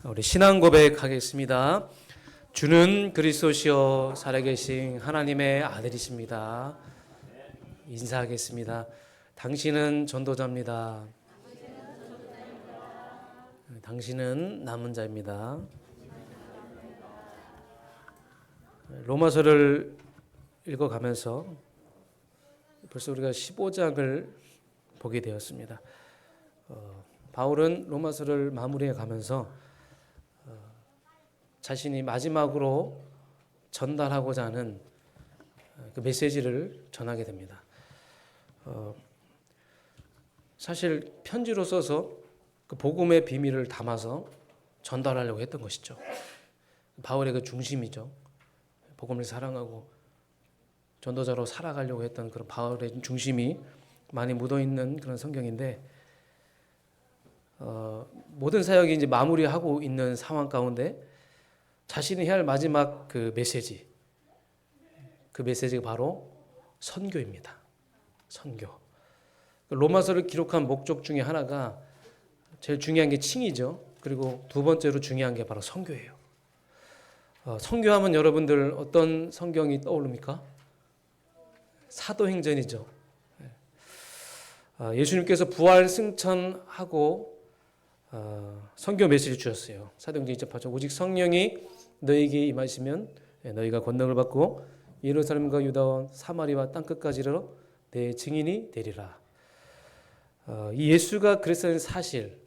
우리 신앙 고백하겠습니다. 주는 그리스도시요 살아계신 하나님의 아들이십니다. 인사하겠습니다. 당신은 전도자입니다. 당신은 남은 자입니다. 로마서를 읽어가면서 벌써 우리가 15장을 보게 되었습니다. 바울은 로마서를 마무리해 가면서 자신이 마지막으로 전달하고자 하는 그 메시지를 전하게 됩니다. 사실 편지로 써서 그 복음의 비밀을 담아서 전달하려고 했던 것이죠. 바울의 그 중심이죠. 복음을 사랑하고 전도자로 살아가려고 했던 그런 바울의 중심이 많이 묻어있는 그런 성경인데, 모든 사역이 이제 마무리하고 있는 상황 가운데 자신이 해야 할 마지막 그 메시지가 바로 선교입니다. 선교. 로마서를 기록한 목적 중에 하나가 제일 중요한 게 칭이죠. 그리고 두 번째로 중요한 게 바로 선교예요. 선교하면 여러분들 어떤 성경이 떠오릅니까? 사도행전이죠. 예수님께서 부활 승천하고 선교 메시지를 주셨어요. 사도행전 2장 오직 성령이 너에게 임하시면 너희가 권능을 받고 예루살렘과 유다와 사마리아 땅끝까지 이르러 내 증인이 되리라. 이 예수가 그랬다는 사실,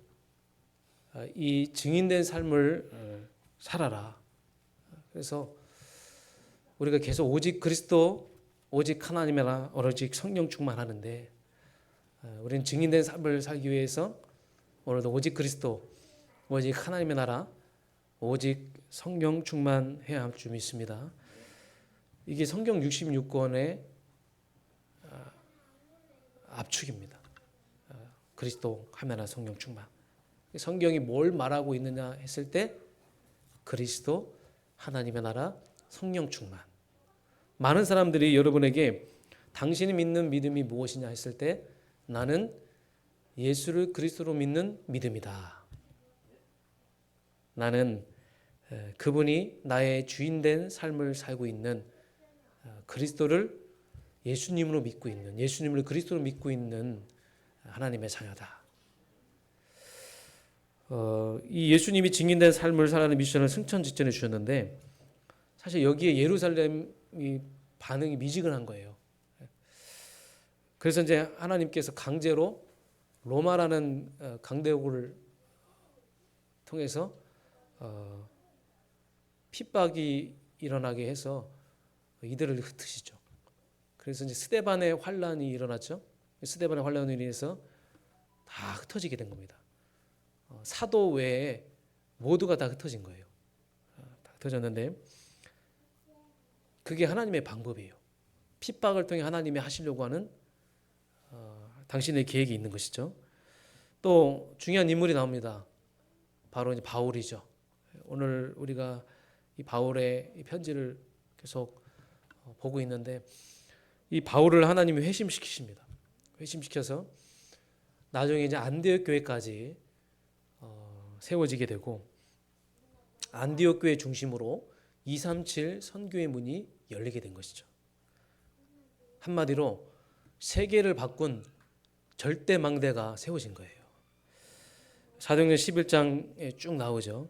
이 증인된 삶을 살아라. 그래서 우리가 계속 오직 그리스도, 오직 하나님의 나라, 오직 성령 충만하는데, 우리는 증인된 삶을 살기 위해서 오늘도 오직 그리스도, 오직 하나님의 나라, 오직 성령 충만해야 할 줄 믿습니다. 이게 성경 66권의 압축입니다. 그리스도, 하나님의 나라, 성령 충만. 성경이 뭘 말하고 있느냐 했을 때 그리스도, 하나님의 나라, 성령 충만. 많은 사람들이 여러분에게 당신이 믿는 믿음이 무엇이냐 했을 때 나는 예수를 그리스도로 믿는 믿음이다. 나는 그분이 나의 주인된 삶을 살고 있는 그리스도를 예수님으로 믿고 있는, 예수님을 그리스도로 믿고 있는 하나님의 자녀다. 이 예수님이 증인된 삶을 살아가는 미션을 승천지전해 주셨는데, 사실 여기에 예루살렘이 반응이 미지근한 거예요. 그래서 이제 하나님께서 강제로 로마라는 강대국을 통해서 핍박이 일어나게 해서 이들을 흩으시죠. 그래서 이제 스데반의 환란이 일어났죠. 스데반의 환란으로 인해서 다 흩어지게 된 겁니다. 사도 외에 모두가 다 흩어진 거예요. 다 흩어졌는데 그게 하나님의 방법이에요. 핍박을 통해 하나님이 하시려고 하는 당신의 계획이 있는 것이죠. 또 중요한 인물이 나옵니다. 바로 이제 바울이죠. 오늘 우리가 이 바울의 이 편지를 계속 보고 있는데, 이 바울을 하나님이 회심시키십니다. 회심시켜서 나중에 이제 안디옥 교회까지 세워지게 되고, 안디옥 교회 중심으로 237 선교의 문이 열리게 된 것이죠. 한마디로 세계를 바꾼 절대망대가 세워진 거예요. 사도행전 11장에 쭉 나오죠.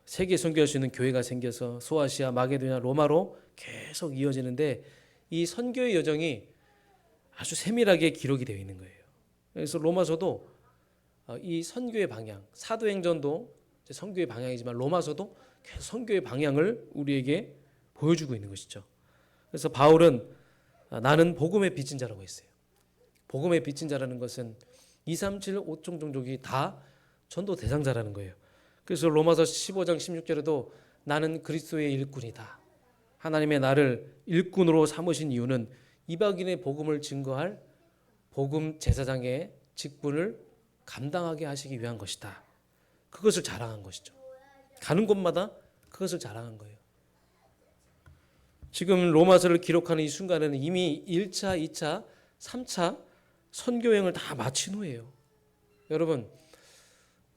세계 선교할 수 있는 교회가 생겨서 소아시아, 마게도냐, 로마로 계속 이어지는데 이 선교의 여정이 아주 세밀하게 기록이 되어 있는 거예요. 그래서 로마서도 이 선교의 방향, 사도행전도 선교의 방향이지만 로마서도 계속 선교의 방향을 우리에게 보여주고 있는 것이죠. 그래서 바울은 나는 복음의 빚진 자라고 했어요. 복음의 빚진 자라는 것은 237 5종 종족이 다 전도 대상자라는 거예요. 그래서 로마서 15장 16절에도 나는 그리스도의 일꾼이다. 하나님의 나를 일꾼으로 삼으신 이유는 이방인의 복음을 증거할 복음 제사장의 직분을 감당하게 하시기 위한 것이다. 그것을 자랑한 것이죠. 가는 곳마다 그것을 자랑한 거예요. 지금 로마서를 기록하는 이 순간에는 이미 1차, 2차, 3차 선교행을 다 마친 후에요. 여러분,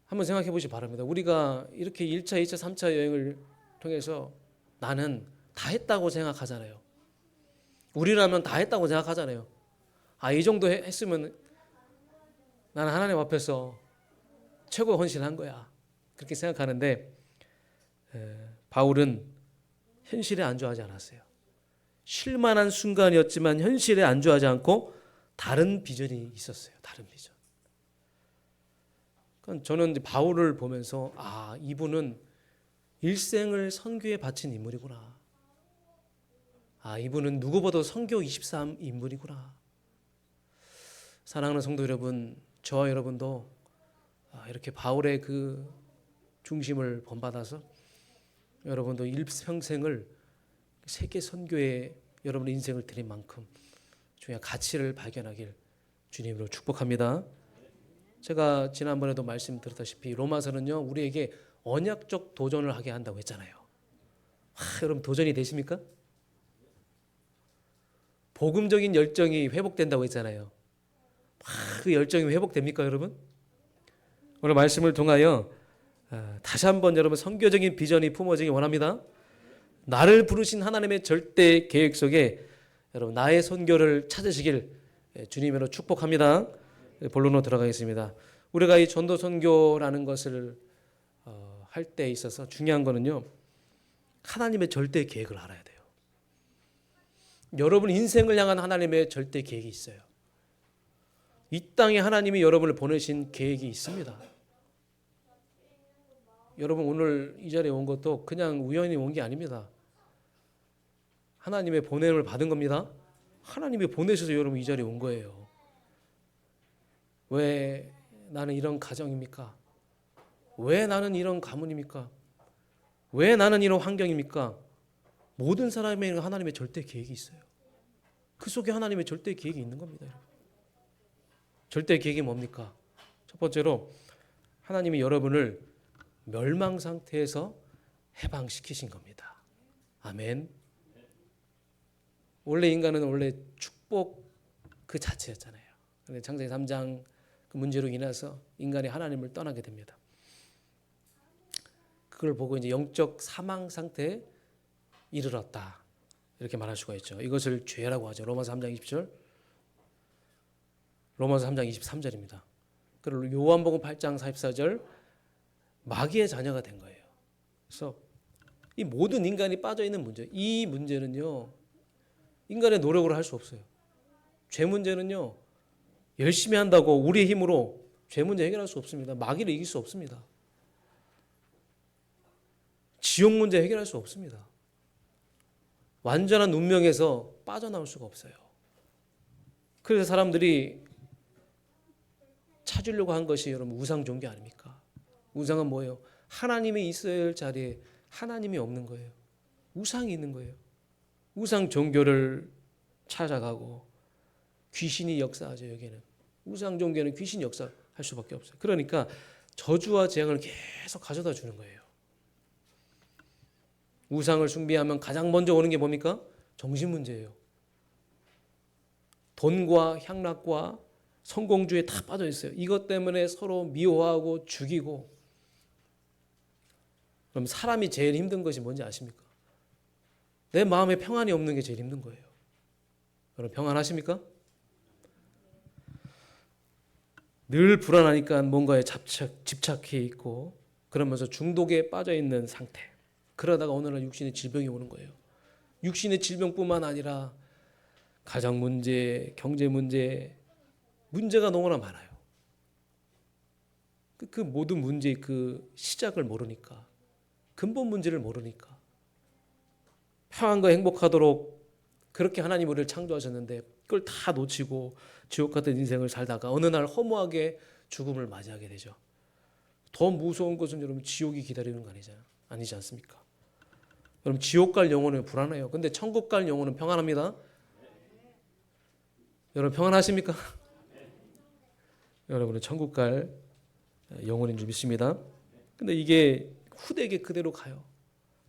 한번 생각해 보시기 바랍니다. 우리가 이렇게 1차, 2차, 3차 여행을 통해서 나는 다 했다고 생각하잖아요. 우리라면 다 했다고 생각하잖아요. 이 정도 했으면 나는 하나님 앞에서 최고 헌신한 거야. 그렇게 생각하는데 바울은 현실에 안주하지 않았어요. 쉴만한 순간이었지만 현실에 안주하지 않고 다른 비전이 있었어요. 다른 비전. 그러니까 저는 바울을 보면서 이분은 일생을 선교에 바친 인물이구나. 이분은 누구보다 선교 23 인물이구나. 사랑하는 성도 여러분, 저와 여러분도 이렇게 바울의 그 중심을 본받아서 여러분도 일평생을 세계 선교에 여러분의 인생을 드린 만큼 중요한 가치를 발견하길 주님으로 축복합니다. 제가 지난번에도 말씀드렸다시피 로마서는요, 우리에게 언약적 도전을 하게 한다고 했잖아요. 여러분 도전이 되십니까? 복음적인 열정이 회복된다고 했잖아요. 그 열정이 회복됩니까, 여러분? 오늘 말씀을 통하여 다시 한번 여러분 선교적인 비전이 품어지기 원합니다. 나를 부르신 하나님의 절대 계획 속에 여러분 나의 선교를 찾으시길 주님으로 축복합니다. 본론으로 들어가겠습니다. 우리가 이 전도 선교라는 것을 할 때 있어서 중요한 거는요, 하나님의 절대 계획을 알아야 돼요. 여러분 인생을 향한 하나님의 절대 계획이 있어요. 이 땅에 하나님이 여러분을 보내신 계획이 있습니다. 여러분 오늘 이 자리에 온 것도 그냥 우연히 온 게 아닙니다. 하나님의 보냄을 받은 겁니다. 하나님이 보내셔서 여러분 이 자리에 온 거예요. 왜 나는 이런 가정입니까? 왜 나는 이런 가문입니까? 왜 나는 이런 환경입니까? 모든 사람에게 하나님의 절대 계획이 있어요. 그 속에 하나님의 절대 계획이 있는 겁니다. 여러분. 절대 계획이 뭡니까? 첫 번째로 하나님이 여러분을 멸망 상태에서 해방시키신 겁니다. 아멘. 원래 인간은 원래 축복 그 자체였잖아요. 그런데 창세기 3장 그 문제로 인해서 인간이 하나님을 떠나게 됩니다. 그걸 보고 이제 영적 사망 상태에 이르렀다. 이렇게 말할 수가 있죠. 이것을 죄라고 하죠. 로마서 3장 20절. 로마서 3장 23절입니다. 그리고 요한복음 8장 44절 마귀의 자녀가 된 거예요. 그래서 이 모든 인간이 빠져 있는 문제, 이 문제는요, 인간의 노력으로 할 수 없어요. 죄 문제는요, 열심히 한다고 우리의 힘으로 죄 문제 해결할 수 없습니다. 마귀를 이길 수 없습니다. 지옥 문제 해결할 수 없습니다. 완전한 운명에서 빠져나올 수가 없어요. 그래서 사람들이 찾으려고 한 것이 여러분 우상 종교 아닙니까? 우상은 뭐예요? 하나님이 있어야 할 자리에 하나님이 없는 거예요. 우상이 있는 거예요. 우상 종교를 찾아가고 귀신이 역사하죠. 여기는 우상 종교는 귀신이 역사할 수밖에 없어요. 그러니까 저주와 재앙을 계속 가져다 주는 거예요. 우상을 숭배하면 가장 먼저 오는 게 뭡니까? 정신 문제예요. 돈과 향락과 성공주의에 다 빠져 있어요. 이것 때문에 서로 미워하고 죽이고. 그럼 사람이 제일 힘든 것이 뭔지 아십니까? 내 마음에 평안이 없는 게 제일 힘든 거예요. 여러분 평안하십니까? 늘 불안하니까 뭔가에 집착해 있고 그러면서 중독에 빠져 있는 상태. 그러다가 어느 날 육신의 질병이 오는 거예요. 육신의 질병뿐만 아니라 가정 문제, 경제 문제, 문제가 너무나 많아요. 그 모든 문제의 그 시작을 모르니까, 근본 문제를 모르니까 평안과 행복하도록 그렇게 하나님 우리를 창조하셨는데 그걸 다 놓치고 지옥 같은 인생을 살다가 어느 날 허무하게 죽음을 맞이하게 되죠. 더 무서운 것은 여러분 지옥이 기다리는 거 아니지 않습니까? 여러분 지옥 갈 영혼은 불안해요. 근데 천국 갈 영혼은 평안합니다. 여러분 평안하십니까? 여러분은 천국 갈 영혼인 줄 믿습니다. 근데 이게 후대에게 그대로 가요.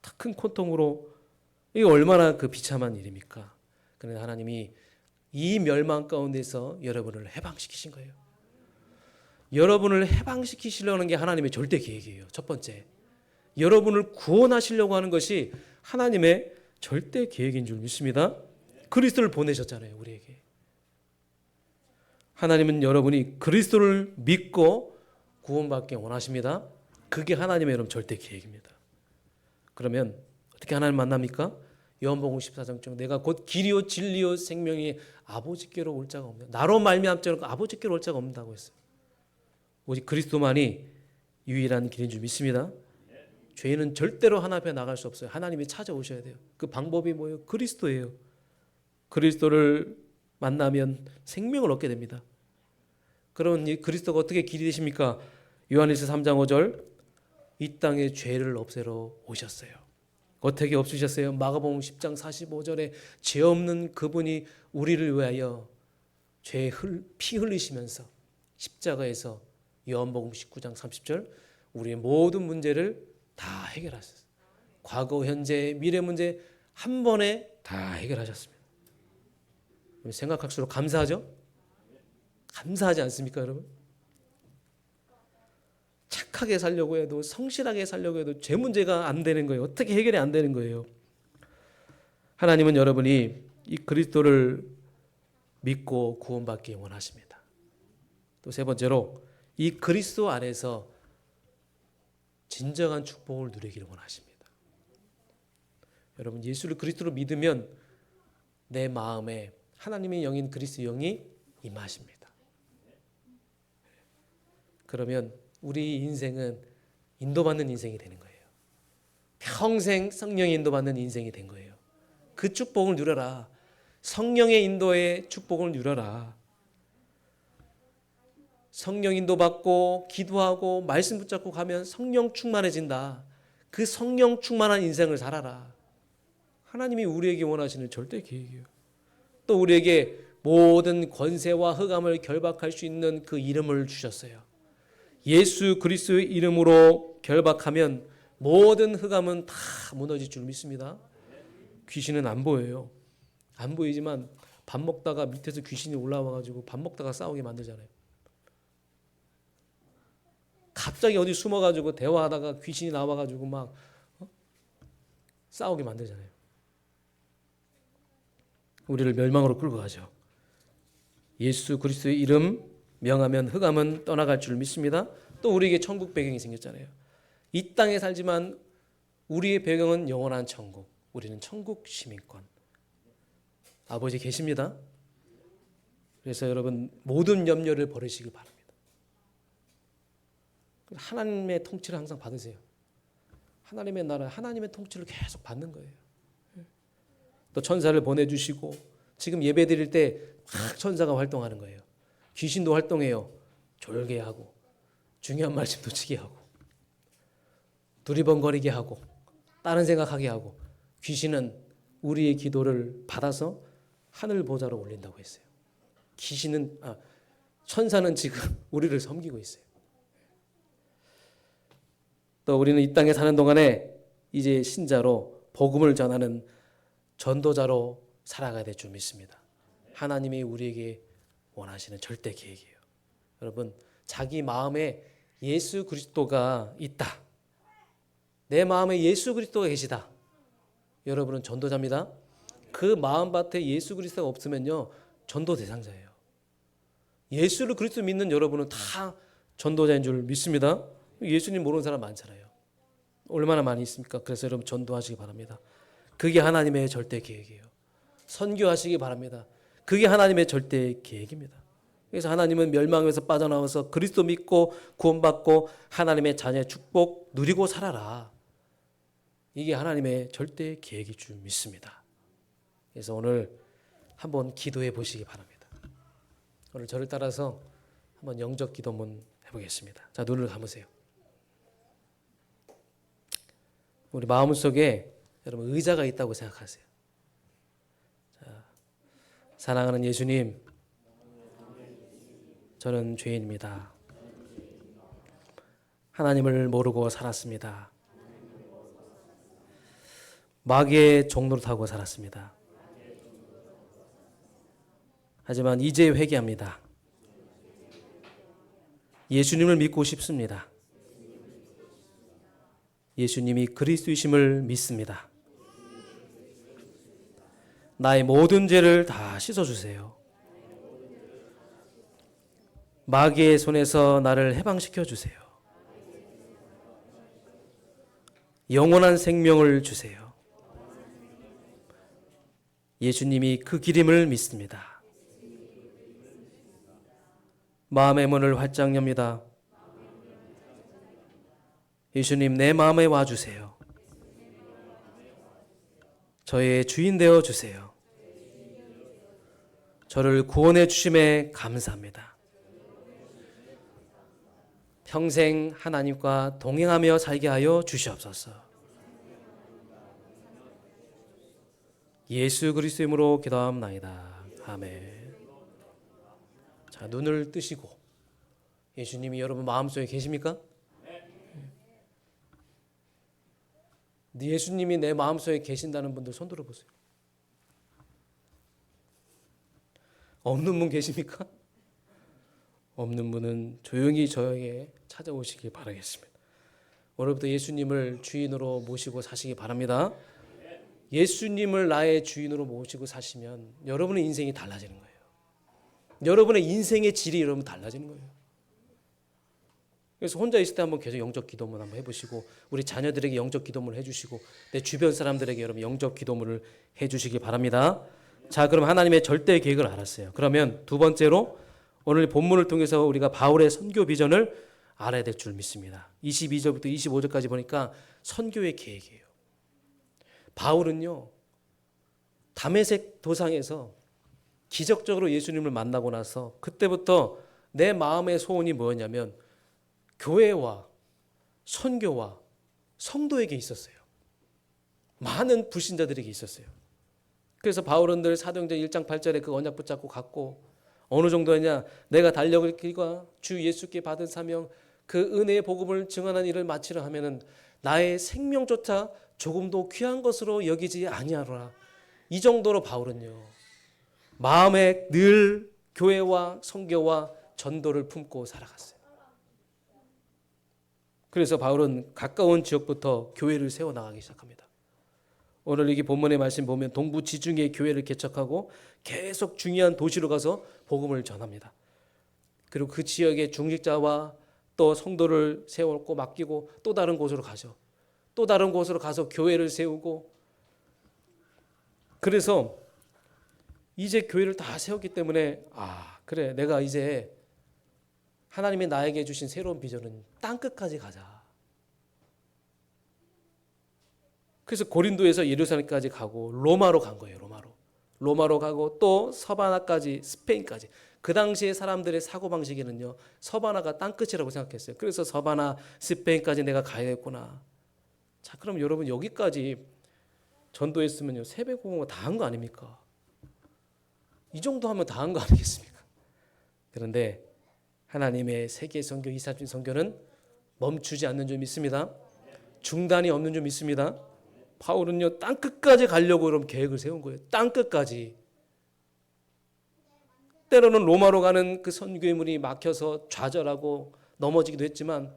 다 큰 고통으로. 이게 얼마나 그 비참한 일입니까? 그런데 하나님이 이 멸망 가운데서 여러분을 해방시키신 거예요. 여러분을 해방시키시려는 게 하나님의 절대 계획이에요. 첫 번째, 여러분을 구원하시려고 하는 것이 하나님의 절대 계획인 줄 믿습니다. 그리스도를 보내셨잖아요, 우리에게. 하나님은 여러분이 그리스도를 믿고 구원받기 원하십니다. 그게 하나님의 여러분 절대 계획입니다. 그러면 어떻게 하나님 만납니까? 요한복음 14장 내가 곧 길이요 진리요 생명이 아버지께로 올 자가 없다. 나로 말미암지 않고 아버지께로 올 자가 없다고 했어요. 오직 그리스도만이 유일한 길인 줄 믿습니다. 죄인은 절대로 하나님 앞에 나갈 수 없어요. 하나님이 찾아오셔야 돼요. 그 방법이 뭐예요? 그리스도예요. 그리스도를 만나면 생명을 얻게 됩니다. 그런 이 그리스도가 어떻게 길이 되십니까? 요한일서 3장 5절 이 땅에 죄를 없애러 오셨어요. 어떻게 없으셨어요? 마가복음 10장 45절에 죄 없는 그분이 우리를 위하여 피 흘리시면서 십자가에서 요한복음 19장 30절 우리의 모든 문제를 다 해결하셨어요. 과거, 현재, 미래 문제 한 번에 다 해결하셨습니다. 생각할수록 감사하죠? 감사하지 않습니까, 여러분? 착하게 살려고 해도 성실하게 살려고 해도 죄 문제가 안 되는 거예요. 어떻게 해결이 안 되는 거예요? 하나님은 여러분이 이 그리스도를 믿고 구원받기 원하십니다. 또 세 번째로 이 그리스도 안에서 진정한 축복을 누리기를 원하십니다. 여러분 예수를 그리스도로 믿으면 내 마음에 하나님의 영인 그리스도 영이 임하십니다. 그러면 우리 인생은 인도받는 인생이 되는 거예요. 평생 성령의 인도받는 인생이 된 거예요. 그 축복을 누려라. 성령의 인도의 축복을 누려라. 성령 인도받고 기도하고 말씀 붙잡고 가면 성령 충만해진다. 그 성령 충만한 인생을 살아라. 하나님이 우리에게 원하시는 절대 계획이에요. 또 우리에게 모든 권세와 흑암을 결박할 수 있는 그 이름을 주셨어요. 예수 그리스도의 이름으로 결박하면 모든 흑암은 다 무너질 줄 믿습니다. 귀신은 안 보여요. 안 보이지만 밥 먹다가 밑에서 귀신이 올라와가지고 밥 먹다가 싸우게 만들잖아요. 갑자기 어디 숨어가지고 대화하다가 귀신이 나와가지고 막 싸우게 만들잖아요. 우리를 멸망으로 끌고 가죠. 예수 그리스도의 이름 명하면 흑암은 떠나갈 줄 믿습니다. 또 우리에게 천국 배경이 생겼잖아요. 이 땅에 살지만 우리의 배경은 영원한 천국. 우리는 천국 시민권. 아버지 계십니다. 그래서 여러분 모든 염려를 버리시기 바랍니다. 하나님의 통치를 항상 받으세요. 하나님의 나라, 하나님의 통치를 계속 받는 거예요. 또 천사를 보내주시고 지금 예배 드릴 때 막 천사가 활동하는 거예요. 귀신도 활동해요. 졸게 하고 중요한 말씀 놓치게 하고 두리번거리게 하고 다른 생각하게 하고 귀신은 우리의 기도를 받아서 하늘 보좌로 올린다고 했어요. 천사는 지금 우리를 섬기고 있어요. 또 우리는 이 땅에 사는 동안에 이제 신자로 복음을 전하는 전도자로 살아가야 될 줄 믿습니다. 하나님이 우리에게 원하시는 절대 계획이에요. 여러분 자기 마음에 예수 그리스도가 있다. 내 마음에 예수 그리스도가 계시다. 여러분은 전도자입니다. 그 마음밭에 예수 그리스도가 없으면요 전도 대상자예요. 예수를 그리스도 믿는 여러분은 다 전도자인 줄 믿습니다. 예수님 모르는 사람 많잖아요. 얼마나 많이 있습니까? 그래서 여러분 전도하시기 바랍니다. 그게 하나님의 절대 계획이에요. 선교하시기 바랍니다. 그게 하나님의 절대 계획입니다. 그래서 하나님은 멸망에서 빠져나와서 그리스도 믿고 구원받고 하나님의 자녀의 축복 누리고 살아라. 이게 하나님의 절대 계획일 줄 믿습니다. 그래서 오늘 한번 기도해 보시기 바랍니다. 오늘 저를 따라서 한번 영적 기도 한번 해보겠습니다. 자, 눈을 감으세요. 우리 마음속에 여러분 의자가 있다고 생각하세요. 자, 사랑하는 예수님, 저는 죄인입니다. 하나님을 모르고 살았습니다. 마귀의 종노릇하고 살았습니다. 하지만 이제 회개합니다. 예수님을 믿고 싶습니다. 예수님이 그리스도이심을 믿습니다. 나의 모든 죄를 다 씻어주세요. 마귀의 손에서 나를 해방시켜 주세요. 영원한 생명을 주세요. 예수님이 그 길임을 믿습니다. 마음의 문을 활짝 엽니다. 예수님, 내 마음에 와주세요. 저의 주인 되어 주세요. 저를 구원해 주심에 감사합니다. 평생 하나님과 동행하며 살게 하여 주시옵소서. 예수 그리스도 이름으로 기도합나이다. 아멘. 자, 눈을 뜨시고 예수님이 여러분 마음속에 계십니까? 예수님이 내 마음속에 계신다는 분들 손 들어보세요. 없는 분 계십니까? 없는 분은 조용히 저에게 찾아오시길 바라겠습니다. 오늘부터 예수님을 주인으로 모시고 사시기 바랍니다. 예수님을 나의 주인으로 모시고 사시면 여러분의 인생이 달라지는 거예요. 여러분의 인생의 질이 여러분 달라지는 거예요. 그래서 혼자 있을 때 한번 계속 영적 기도문 한번 해보시고, 우리 자녀들에게 영적 기도문을 해주시고, 내 주변 사람들에게 여러분 영적 기도문을 해주시기 바랍니다. 자, 그럼 하나님의 절대 계획을 알았어요. 그러면 두 번째로 오늘 본문을 통해서 우리가 바울의 선교 비전을 알아야 될 줄 믿습니다. 22절부터 25절까지 보니까 선교의 계획이에요. 바울은요, 다메섹 도상에서 기적적으로 예수님을 만나고 나서 그때부터 내 마음의 소원이 뭐였냐면 교회와 선교와 성도에게 있었어요. 많은 불신자들에게 있었어요. 그래서 바울은 늘 사도행전 1장 8절에 그 언약 붙잡고 갔고, 어느 정도냐, 내가 달려갈 길과 주 예수께 받은 사명, 그 은혜의 복음을 증언한 일을 마치려 하면은 나의 생명조차 조금도 귀한 것으로 여기지 아니하노라. 이 정도로 바울은요, 마음에 늘 교회와 선교와 전도를 품고 살아갔어요. 그래서 바울은 가까운 지역부터 교회를 세워나가기 시작합니다. 오늘 여기 본문의 말씀 보면 동부 지중해 교회를 개척하고 계속 중요한 도시로 가서 복음을 전합니다. 그리고 그 지역의 중직자와 또 성도를 세우고 맡기고 또 다른 곳으로 가죠. 또 다른 곳으로 가서 교회를 세우고, 그래서 이제 교회를 다 세웠기 때문에 그래, 내가 이제 하나님이 나에게 주신 새로운 비전은 땅끝까지 가자. 그래서 고린도에서 예루살렘까지 가고 로마로 간 거예요. 로마로 가고 또 서바나까지, 스페인까지. 그 당시에 사람들의 사고방식에는요, 서바나가 땅끝이라고 생각했어요. 그래서 서바나, 스페인까지 내가 가야겠구나. 자, 그럼 여러분 여기까지 전도했으면요, 세배공허 다 한 거 아닙니까? 이 정도 하면 다 한 거 아니겠습니까? 그런데 하나님의 세계 선교, 2차적인 선교는 멈추지 않는 줄 믿습니다. 중단이 없는 줄 믿습니다. 바울은요, 땅끝까지 가려고 그럼 계획을 세운 거예요. 땅끝까지. 때로는 로마로 가는 그 선교의 문이 막혀서 좌절하고 넘어지기도 했지만,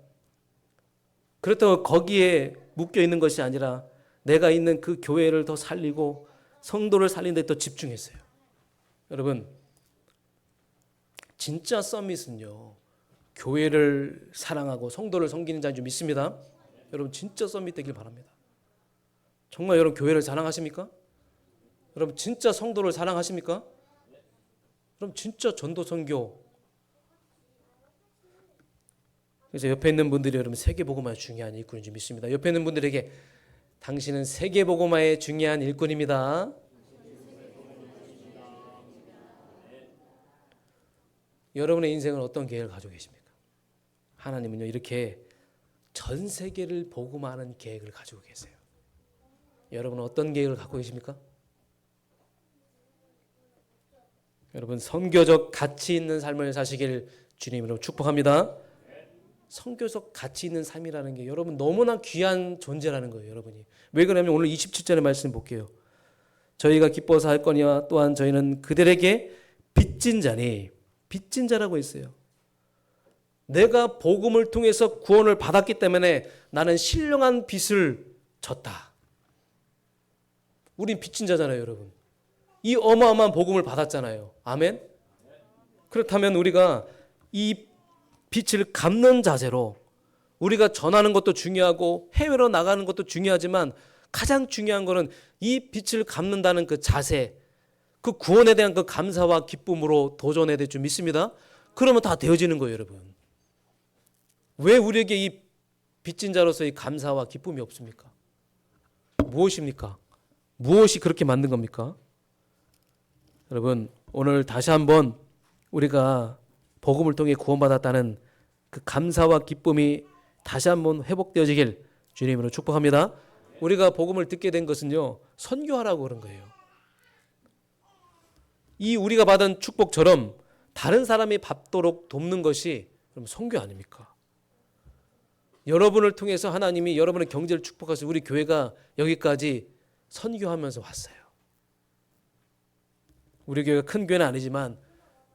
그렇다고 거기에 묶여 있는 것이 아니라 내가 있는 그 교회를 더 살리고 성도를 살리는 데 더 집중했어요. 여러분, 진짜 서밋은요, 교회를 사랑하고 성도를 섬기는 자인 줄 믿습니다. 여러분, 진짜 서밋 되길 바랍니다. 정말 여러분 교회를 사랑하십니까? 여러분 진짜 성도를 사랑하십니까? 그럼 진짜 전도 선교. 그래서 옆에 있는 분들이 여러분 세계복음화의 중요한 일꾼인 줄 믿습니다. 옆에 있는 분들에게 당신은 세계복음화의 중요한 일꾼입니다. 여러분의 인생은 어떤 계획을 가지고 계십니까? 하나님은요, 이렇게 전 세계를 복음화하는 계획을 가지고 계세요. 여러분은 어떤 계획을 갖고 계십니까? 여러분 선교적 가치 있는 삶을 사시길 주님으로 축복합니다. 선교적 가치 있는 삶이라는 게 여러분 너무나 귀한 존재라는 거예요. 여러분이 왜 그러냐면 오늘 27절의 말씀 볼게요. 저희가 기뻐서 할 거니와 또한 저희는 그들에게 빚진 자니, 빚진 자라고 했어요. 내가 복음을 통해서 구원을 받았기 때문에 나는 신령한 빚을 졌다. 우린 빚진 자잖아요, 여러분. 이 어마어마한 복음을 받았잖아요. 아멘? 그렇다면 우리가 이 빚을 갚는 자세로 우리가 전하는 것도 중요하고 해외로 나가는 것도 중요하지만 가장 중요한 것은 이 빚을 갚는다는 그 자세, 그 구원에 대한 그 감사와 기쁨으로 도전해야 될 줄 믿습니다. 그러면 다 되어지는 거예요, 여러분. 왜 우리에게 이 빚진 자로서의 감사와 기쁨이 없습니까? 무엇입니까? 무엇이 그렇게 만든 겁니까? 여러분, 오늘 다시 한번 우리가 복음을 통해 구원받았다는 그 감사와 기쁨이 다시 한번 회복되어지길 주님으로 축복합니다. 우리가 복음을 듣게 된 것은요, 선교하라고 그런 거예요. 이 우리가 받은 축복처럼 다른 사람이 받도록 돕는 것이 그럼 선교 아닙니까? 여러분을 통해서 하나님이 여러분의 경제를 축복하셔서 우리 교회가 여기까지 선교하면서 왔어요. 우리 교회가 큰 교회는 아니지만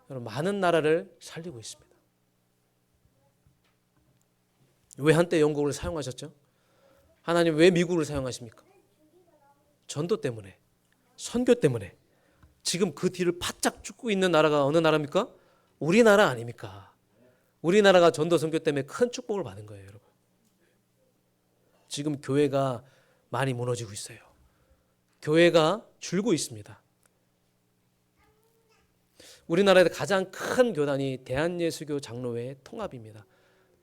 많은 나라를 살리고 있습니다. 왜 한때 영국을 사용하셨죠? 하나님 왜 미국을 사용하십니까? 전도 때문에, 선교 때문에. 지금 그 뒤를 바짝 쫓고 있는 나라가 어느 나라입니까? 우리나라 아닙니까? 우리나라가 전도 선교 때문에 큰 축복을 받은 거예요, 여러분. 지금 교회가 많이 무너지고 있어요. 교회가 줄고 있습니다. 우리나라의 가장 큰 교단이 대한예수교 장로회 통합입니다.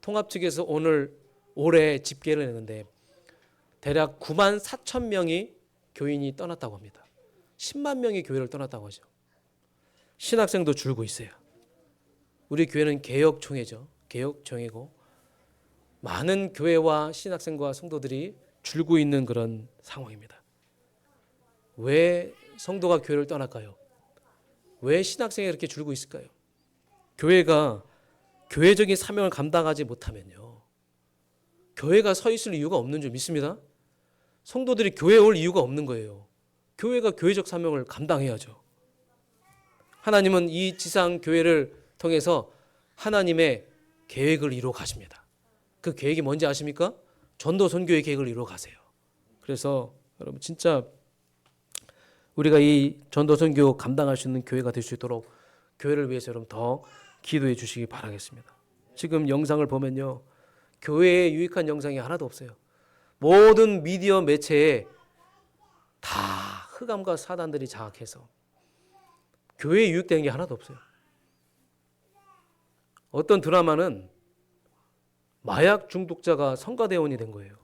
통합 측에서 올해 집계를 했는데 대략 9만 4천 명이 교인이 떠났다고 합니다. 10만 명이 교회를 떠났다고 하죠. 신학생도 줄고 있어요. 우리 교회는 개혁총회죠. 개혁총회고 많은 교회와 신학생과 성도들이 줄고 있는 그런 상황입니다. 왜 성도가 교회를 떠날까요? 왜 신학생이 이렇게 줄고 있을까요? 교회가 교회적인 사명을 감당하지 못하면요, 교회가 서 있을 이유가 없는 줄 믿습니다. 성도들이 교회에 올 이유가 없는 거예요. 교회가 교회적 사명을 감당해야죠. 하나님은 이 지상 교회를 통해서 하나님의 계획을 이루어 가십니다. 그 계획이 뭔지 아십니까? 전도 선교의 계획을 이루어 가세요. 그래서 여러분 진짜 우리가 이 전도 선교 감당할 수 있는 교회가 될 수 있도록 교회를 위해서 여러분 더 기도해 주시기 바라겠습니다. 지금 영상을 보면요, 교회에 유익한 영상이 하나도 없어요. 모든 미디어 매체에 다 흑암과 사단들이 장악해서 교회에 유익되는 게 하나도 없어요. 어떤 드라마는 마약 중독자가 성가대원이 된 거예요.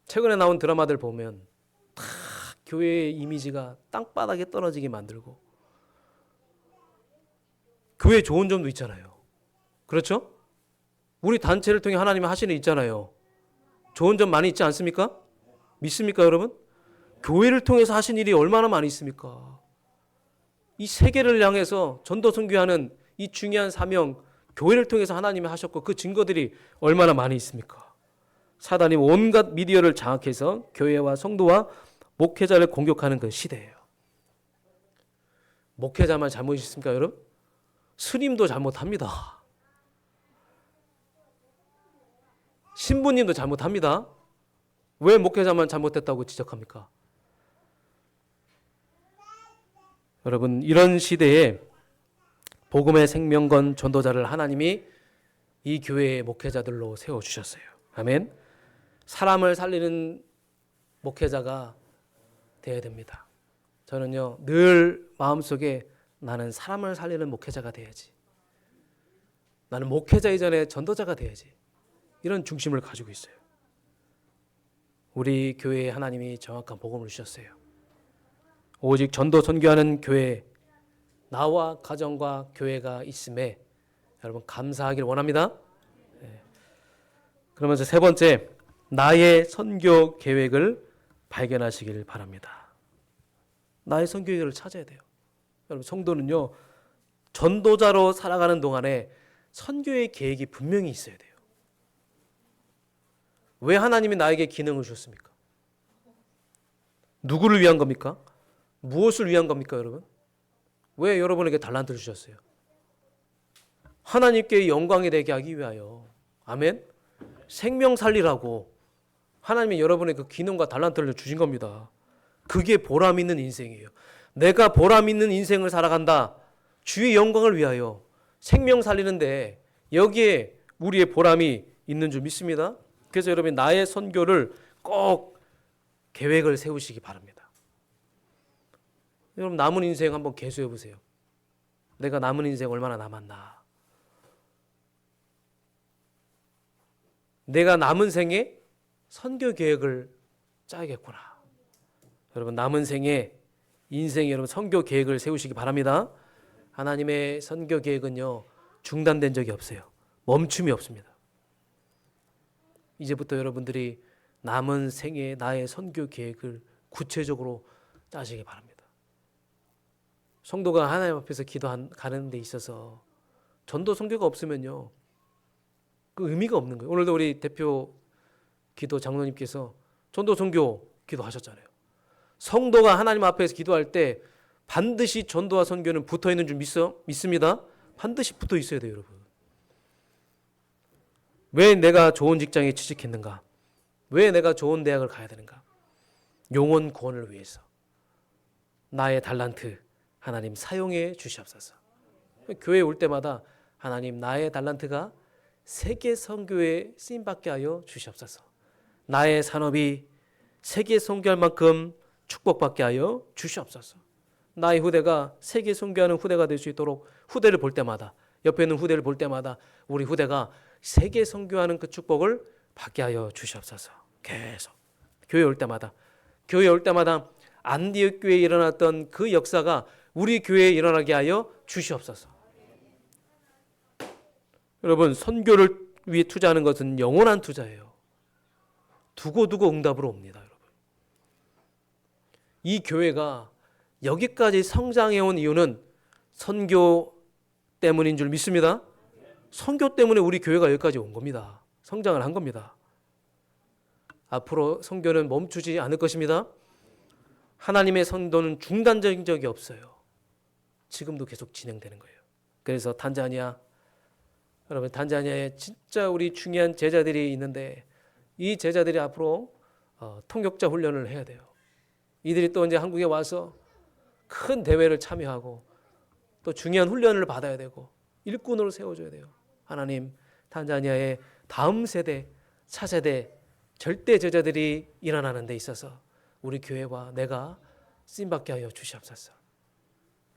최근에 나온 드라마들 보면 다 교회의 이미지가 땅바닥에 떨어지게 만들고, 교회 좋은 점도 있잖아요. 그렇죠? 우리 단체를 통해 하나님이 하시는 일 있잖아요. 좋은 점 많이 있지 않습니까? 믿습니까, 여러분? 교회를 통해서 하신 일이 얼마나 많이 있습니까? 이 세계를 향해서 전도 선교하는 이 중요한 사명, 교회를 통해서 하나님이 하셨고 그 증거들이 얼마나 많이 있습니까? 사단이 온갖 미디어를 장악해서 교회와 성도와 목회자를 공격하는 그 시대예요. 목회자만 잘못이 있습니까, 여러분? 스님도 잘못합니다. 신부님도 잘못합니다. 왜 목회자만 잘못했다고 지적합니까? 여러분, 이런 시대에 복음의 생명건 전도자를 하나님이 이 교회의 목회자들로 세워주셨어요. 아멘. 사람을 살리는 목회자가 되어야 됩니다. 저는요, 늘 마음속에 나는 사람을 살리는 목회자가 돼야지, 나는 목회자 이전에 전도자가 돼야지, 이런 중심을 가지고 있어요. 우리 교회에 하나님이 정확한 복음을 주셨어요. 오직 전도 선교하는 교회, 나와 가정과 교회가 있음에 여러분 감사하길 원합니다. 그러면서 세 번째, 나의 선교 계획을 발견하시길 바랍니다. 나의 선교 계획을 찾아야 돼요. 여러분, 성도는요, 전도자로 살아가는 동안에 선교의 계획이 분명히 있어야 돼요. 왜 하나님이 나에게 기능을 주셨습니까? 누구를 위한 겁니까? 무엇을 위한 겁니까, 여러분? 왜 여러분에게 달란트를 주셨어요? 하나님께 영광이 되게 하기 위하여. 아멘. 생명 살리라고 하나님이 여러분의 그 기능과 달란트를 주신 겁니다. 그게 보람 있는 인생이에요. 내가 보람 있는 인생을 살아간다. 주의 영광을 위하여 생명 살리는데 여기에 우리의 보람이 있는 줄 믿습니다. 그래서 여러분 나의 선교를 꼭 계획을 세우시기 바랍니다. 여러분 남은 인생 한번 계수해 보세요. 내가 남은 인생 얼마나 남았나. 내가 남은 생에 선교 계획을 짜야겠구나. 여러분 남은 생에 인생에 여러분 선교 계획을 세우시기 바랍니다. 하나님의 선교 계획은요 중단된 적이 없어요. 멈춤이 없습니다. 이제부터 여러분들이 남은 생에 나의 선교 계획을 구체적으로 짜시기 바랍니다. 성도가 하나님 앞에서 기도하는 데 있어서 전도 선교가 없으면요 그 의미가 없는 거예요. 오늘도 우리 대표 기도 장로님께서 전도 선교 기도하셨잖아요. 성도가 하나님 앞에서 기도할 때 반드시 전도와 선교는 붙어 있는 줄 믿습니다. 반드시 붙어 있어야 돼요, 여러분. 왜 내가 좋은 직장에 취직했는가? 왜 내가 좋은 대학을 가야 되는가? 영혼 구원을 위해서. 나의 달란트 하나님 사용해 주시옵소서. 교회에 올 때마다 하나님 나의 달란트가 세계 선교에 쓰임 받게 하여 주시옵소서. 나의 산업이 세계 선교할 만큼 축복받게 하여 주시옵소서. 나의 후대가 세계 선교하는 후대가 될 수 있도록 후대를 볼 때마다 옆에 있는 후대를 볼 때마다 우리 후대가 세계 선교하는 그 축복을 받게 하여 주시옵소서. 계속 교회 올 때마다 안디옥 교회에 일어났던 그 역사가 우리 교회에 일어나게 하여 주시옵소서. 여러분 선교를 위해 투자하는 것은 영원한 투자예요. 두고두고 응답으로 옵니다. 여러분. 이 교회가 여기까지 성장해온 이유는 선교 때문인 줄 믿습니다. 선교 때문에 우리 교회가 여기까지 온 겁니다. 성장을 한 겁니다. 앞으로 선교는 멈추지 않을 것입니다. 하나님의 선도는 중단된 적이 없어요. 지금도 계속 진행되는 거예요. 그래서 여러분 단자니아에 진짜 우리 중요한 제자들이 있는데 이 제자들이 앞으로 통역자 훈련을 해야 돼요. 이들이 또 이제 한국에 와서 큰 대회를 참여하고 또 중요한 훈련을 받아야 되고 일꾼으로 세워줘야 돼요. 하나님 탄자니아의 다음 세대, 차세대 절대 제자들이 일어나는 데 있어서 우리 교회와 내가 쓰임받게 하여 주시옵소서.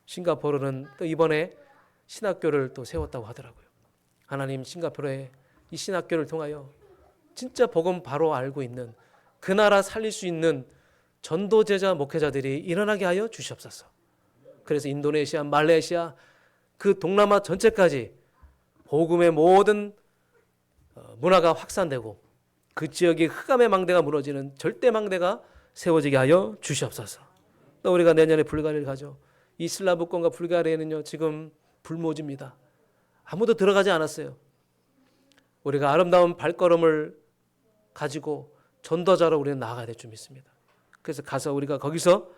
싱가포르는 또 이번에 신학교를 또 세웠다고 하더라고요. 하나님 싱가포르에 이 신학교를 통하여 진짜 복음 바로 알고 있는 그 나라 살릴 수 있는 전도제자 목회자들이 일어나게 하여 주시옵소서. 그래서 인도네시아, 말레이시아 그 동남아 전체까지 복음의 모든 문화가 확산되고 그 지역의 흑암의 망대가 무너지는 절대 망대가 세워지게 하여 주시옵소서. 또 우리가 내년에 불가리아를 가죠. 이 슬라브권과 불가리아는요 지금 불모지입니다. 아무도 들어가지 않았어요. 우리가 아름다운 발걸음을 가지고 전도자로 우리는 나아가야 될 줄 믿습니다. 그래서 가서 우리가 거기서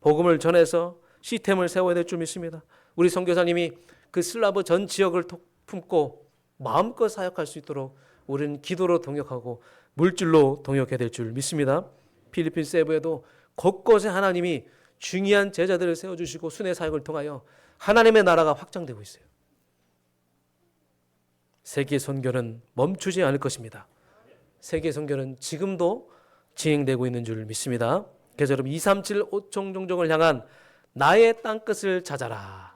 복음을 전해서 시스템을 세워야 될 줄 믿습니다. 우리 선교사님이 그 슬라브 전 지역을 품고 마음껏 사역할 수 있도록 우리는 기도로 동역하고 물질로 동역해야 될 줄 믿습니다. 필리핀 세부에도 곳곳에 하나님이 중요한 제자들을 세워주시고 순회 사역을 통하여 하나님의 나라가 확장되고 있어요. 세계 선교는 멈추지 않을 것입니다. 세계 선교는 지금도 진행되고 있는 줄 믿습니다. 그래서 여러분 237 5총 종족을 향한 나의 땅끝을 찾아라.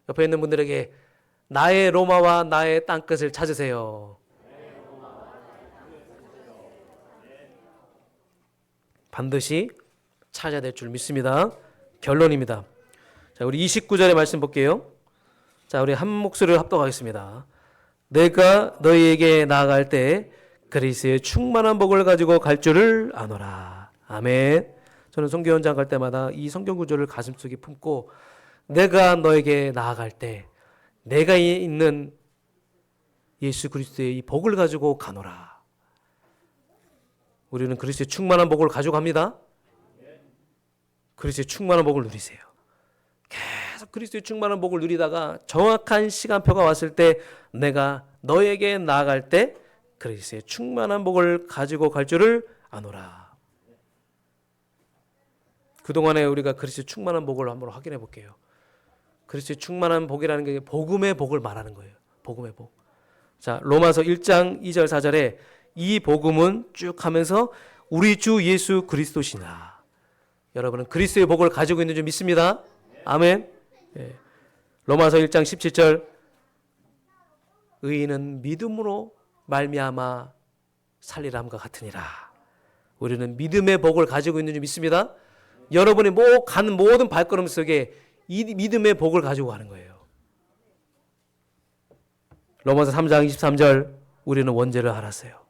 옆에 있는 분들에게 나의 로마와 나의 땅끝을 찾으세요. 반드시 찾아야 될 줄 믿습니다. 결론입니다. 자, 우리 29절의 말씀 볼게요. 자, 우리 한 목소리를 합독하겠습니다. 내가 너희에게 나아갈 때 그리스의 충만한 복을 가지고 갈 줄을 아노라. 아멘. 저는 선교 현장 갈 때마다 이 성경 구절을 가슴속에 품고 내가 너에게 나아갈 때 내가 있는 예수 그리스도의 이 복을 가지고 가노라. 우리는 그리스도의 충만한 복을 가지고 갑니다. 그리스도의 충만한 복을 누리세요. 계속 그리스도의 충만한 복을 누리다가 정확한 시간표가 왔을 때 내가 너에게 나아갈 때 그리스도의 충만한 복을 가지고 갈 줄을 아노라. 그동안에 우리가 그리스도의 충만한 복을 한번 확인해 볼게요. 그리스도의 충만한 복이라는 게 복음의 복을 말하는 거예요. 복음의 복. 자, 로마서 1장 2절 4절에 이 복음은 쭉 하면서 우리 주 예수 그리스도시나. 여러분은 그리스도의 복을 가지고 있는 줄 믿습니다. 아멘. 예. 로마서 1장 17절 의인은 믿음으로 말미암아 살리람과 같으니라. 우리는 믿음의 복을 가지고 있는 줄 믿습니다. 여러분이 가는 모든 발걸음 속에 이 믿음의 복을 가지고 가는 거예요. 로마서 3장 23절 우리는 원죄를 알았어요.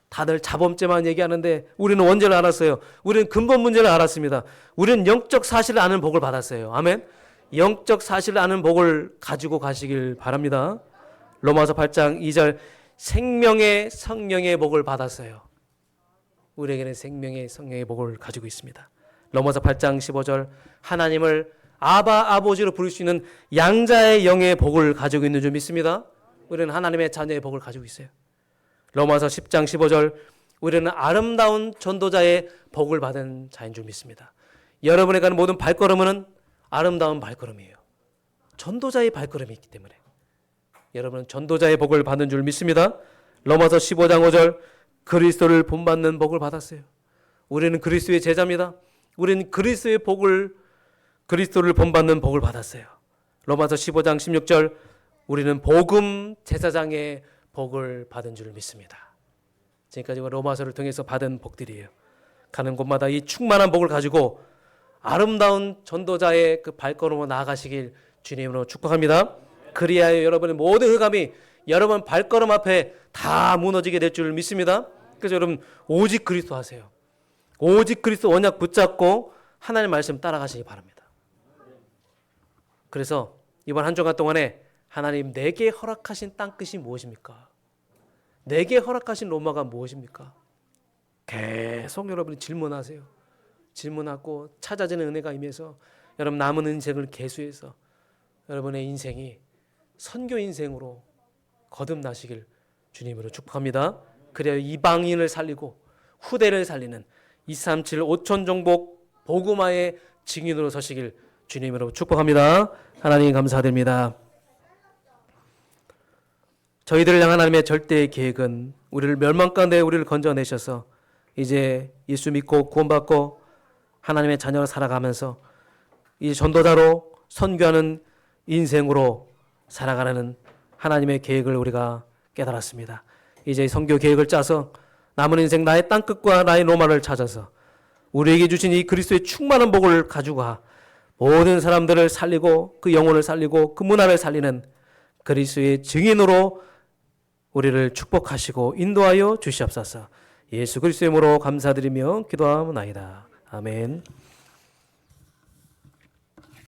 다들 자범죄만 얘기하는데 우리는 원죄를 알았어요. 우리는 근본 문제를 알았습니다. 우리는 영적 사실을 아는 복을 받았어요. 아멘. 영적 사실을 아는 복을 가지고 가시길 바랍니다. 로마서 8장 2절 생명의 성령의 복을 받았어요. 우리에게는 생명의 성령의 복을 가지고 있습니다. 로마서 8장 15절 하나님을 아바 아버지로 부를 수 있는 양자의 영의 복을 가지고 있는 줄 믿습니다. 우리는 하나님의 자녀의 복을 가지고 있어요. 로마서 10장 15절 우리는 아름다운 전도자의 복을 받은 자인 줄 믿습니다. 여러분의 가는 모든 발걸음은 아름다운 발걸음이에요. 전도자의 발걸음이 있기 때문에 여러분은 전도자의 복을 받는 줄 믿습니다. 로마서 15장 5절 그리스도를 본받는 복을 받았어요. 우리는 그리스도의 제자입니다. 우리는 그리스도의 그리스도를 본받는 복을 받았어요. 로마서 15장 16절 우리는 복음 제사장의 복을 받은 줄 믿습니다. 지금까지 로마서를 통해서 받은 복들이에요. 가는 곳마다 이 충만한 복을 가지고 아름다운 전도자의 그 발걸음으로 나아가시길 주님으로 축복합니다. 그리하여 여러분의 모든 흑암이 여러분 발걸음 앞에 다 무너지게 될 줄 믿습니다. 그래서 여러분 오직 그리스도 하세요. 오직 그리스도 언약 붙잡고 하나님의 말씀 따라가시기 바랍니다. 그래서 이번 한 주간 동안에 하나님 내게 허락하신 땅끝이 무엇입니까? 내게 허락하신 로마가 무엇입니까? 계속 여러분이 질문하세요. 질문하고 찾아지는 은혜가 임해서 여러분 남은 인생을 계수해서 여러분의 인생이 선교 인생으로 거듭나시길 주님으로 축복합니다. 그래야 이방인을 살리고 후대를 살리는 237 5천종복 복음화의 증인으로 서시길 주님으로 축복합니다. 하나님 감사드립니다. 저희들을 향한 하나님의 절대의 계획은 우리를 멸망 가운데 우리를 건져내셔서 이제 예수 믿고 구원받고 하나님의 자녀로 살아가면서 이제 전도자로 선교하는 인생으로 살아가는 하나님의 계획을 우리가 깨달았습니다. 이제 선교 계획을 짜서 남은 인생 나의 땅끝과 나의 로마를 찾아서 우리에게 주신 이 그리스도의 충만한 복을 가지고 모든 사람들을 살리고 그 영혼을 살리고 그 문화를 살리는 그리스도의 증인으로 우리를 축복하시고 인도하여 주시옵소서. 예수 그리스도의 이름으로 감사드리며 기도하옵나이다. 아멘.